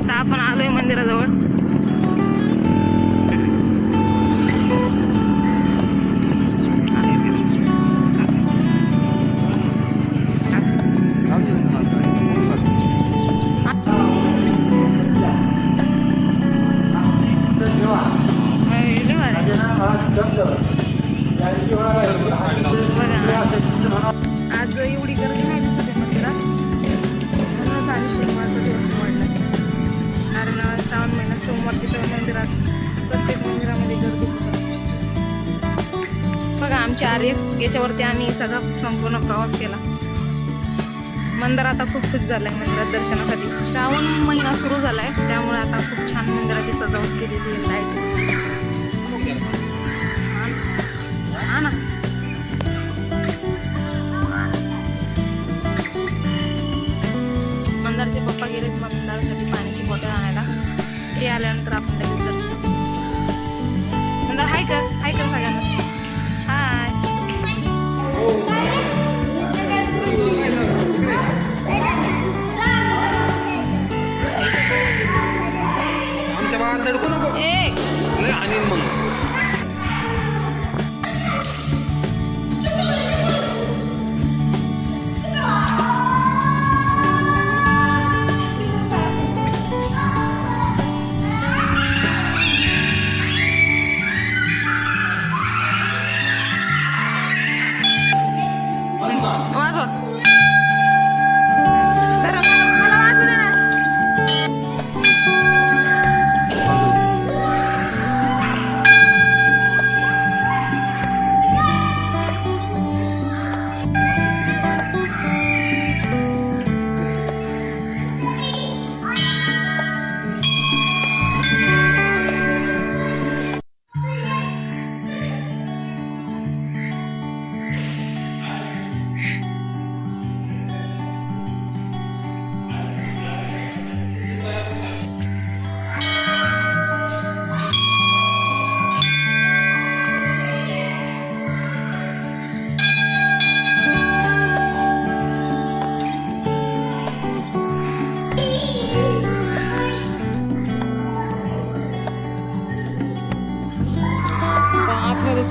आता आपण आलोय मंदिराजवळ. आज एवढी गर्दी नाही दिसत आहे मंदिरात, म्हणूनच आम्ही शनिवारचा दिवस निवडला. कारण श्रावण महिन्यात सोमवारची तर मंदिरात प्रत्येक मंदिरामध्ये गर्दी होत असते. बघा आमच्या RX याच्यावरती आम्ही सगळा संपूर्ण प्रवास केला. मंदिर आता खूप खुश झालं आहे मंदिरात दर्शनासाठी. श्रावण महिना सुरू झाला आहे, त्यामुळे आता खूप छान मंदिराची सजावट केलेली आहे. लाईट हा ना. मंदारचे पप्पा गेलेत मंदारसाठी पाण्याची बॉटल आणायला. ते आल्यानंतर आपण लगेच दर्शन. मंदार हाय कर सगळ्यांना. हाय. आमच्या बाळाला दडकू नको. लय आणि मग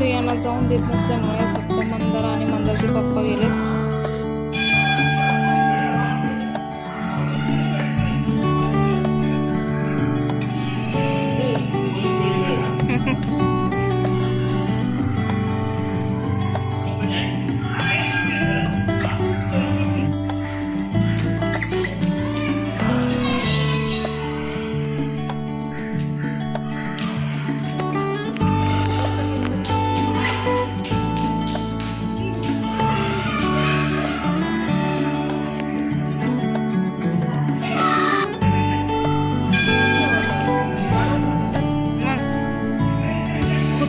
यांना जाऊन देत नसल्यामुळे फक्त मंदार आणि मंदारचे पप्पा गेले.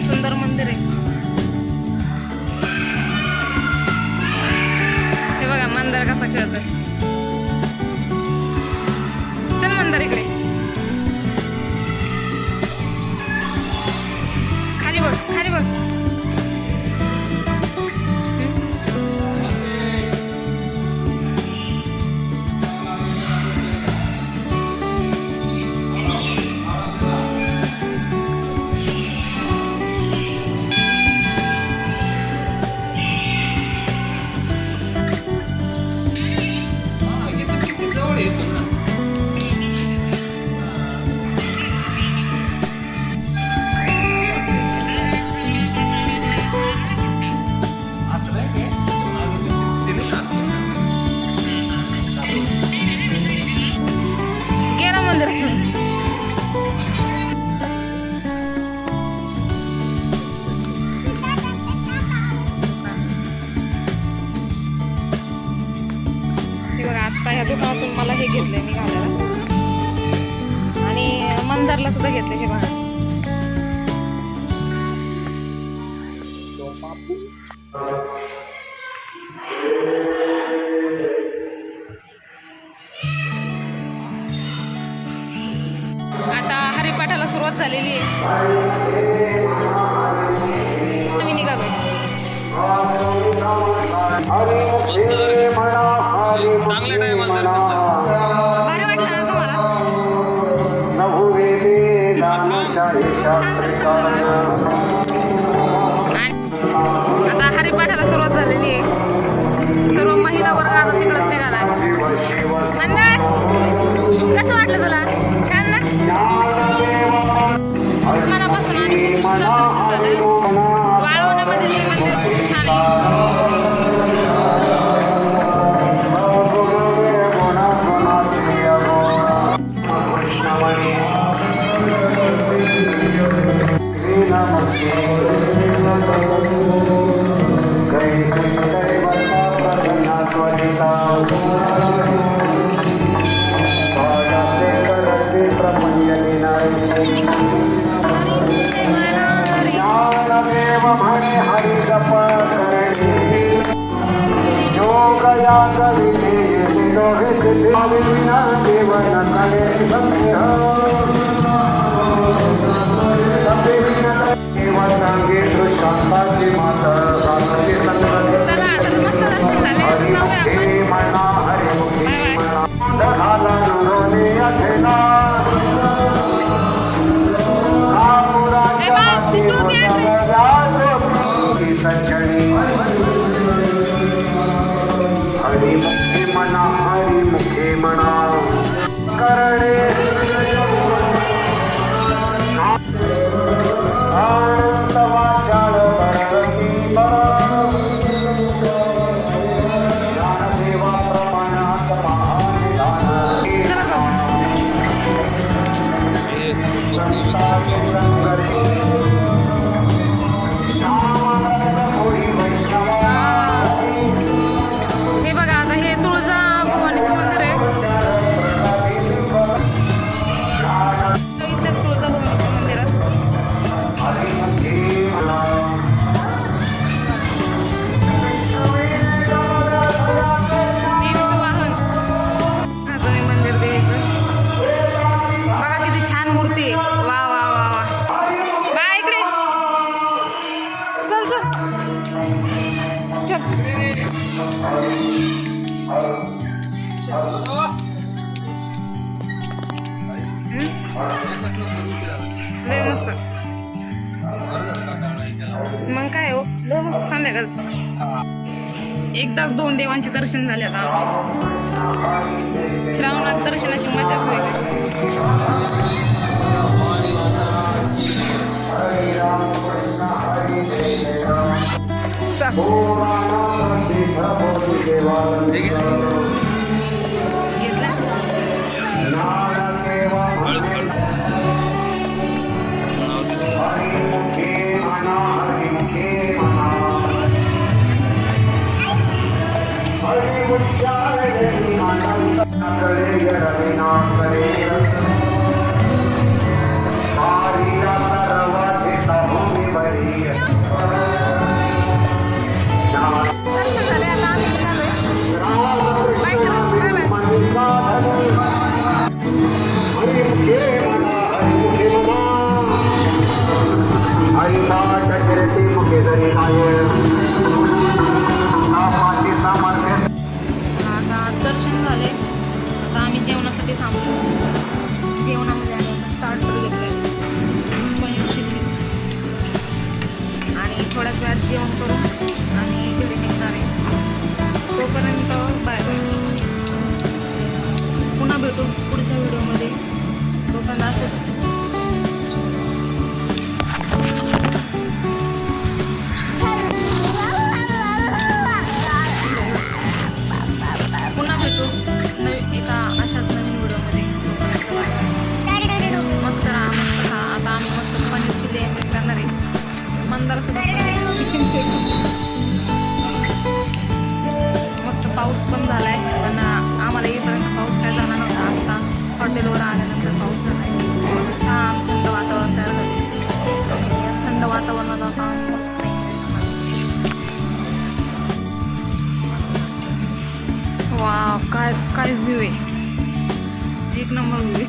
सुंदर मंदिर आहे. हे बघा मंदार कसा खेळतोय. चल मंदार इकडे खाली बघ, खाली बघ. ह्या दुकानातून मला हे घेतलंय मी घालायला आणि मंदारला सुद्धा घेतले. हे बघा आता हरिपाठाला सुरुवात झालेली आहे. आम्ही निघालो. चांगल्या टायमाला भारी वाटतं ना तुम्हाला? दर्शन झालं आणि आता हरिपाठाला सुरुवात झालेली आहे. सर्व महिला वर्ग आता तिकडंच निघालाय. कसं वाटलं तुला? छान ना? मनापासून आणि खूप सुंदर दर्शन झालं. वाळवण्यामध्ये ते मंदिर खूप छान आहे. चला आता मस्त दर्शन झाले. हरिमुखे म्हणा हरिमुखे म्हणा करणे आनंद वाचाळ बरती ज्ञानदेवा प्रमाणात महानिधान संताचे संकरी हे बघा आता हे तुळजा भवानीचं मंदिर आहे. इथेच तुळजा भवानीचं मंदिर आहे. देवीचं वाहन अजून हे मंदिर देवीचं. बघा किती छान मूर्ती आहे. वा वा वा वा. बा इकडे चल चल चल. लय मस्त. मग काय हो लय मस्त संध्याकाळ. एकदाच 2 देवांचे दर्शन झाले आता आमचे. श्रावणात दर्शनाची मजाच वेगळी. दर्शन झाले आता आम्ही निघालोय. Bye bye bye. आता दर्शन झाले. आता आम्ही जेवणासाठी थांबलो. जेवणामध्ये आम्ही आता स्टार्टर घेतले पनीर चिल्ली आणि थोड्याच वेळात जेवण करू आणि घरी निघणार आहे. तोपर्यंत बाय बाय. पुन्हा भेटू पुढच्या व्हिडिओमध्ये. तोपर्यंत असं पुन्हा भेटू एका अशाच नवीन व्हिडिओमध्ये. मस्त राहा मस्त खा. आता आम्ही मस्त पनीर चिल्ली एन्जॉय करणार आहे. मंदारसोबत मस्त पाऊस पण झालाय. पण आम्हाला येईपर्यंत पाऊस काय झाला नव्हता. आता हॉटेलवर आल्यानंतर पाऊस झाला आहे. मस्त छान थंड वातावरण तयार झालं. या थंड वातावरणात आता मस्त वा काय काय व्ह्यू आहे. एक नंबर व्ह्यू आहे.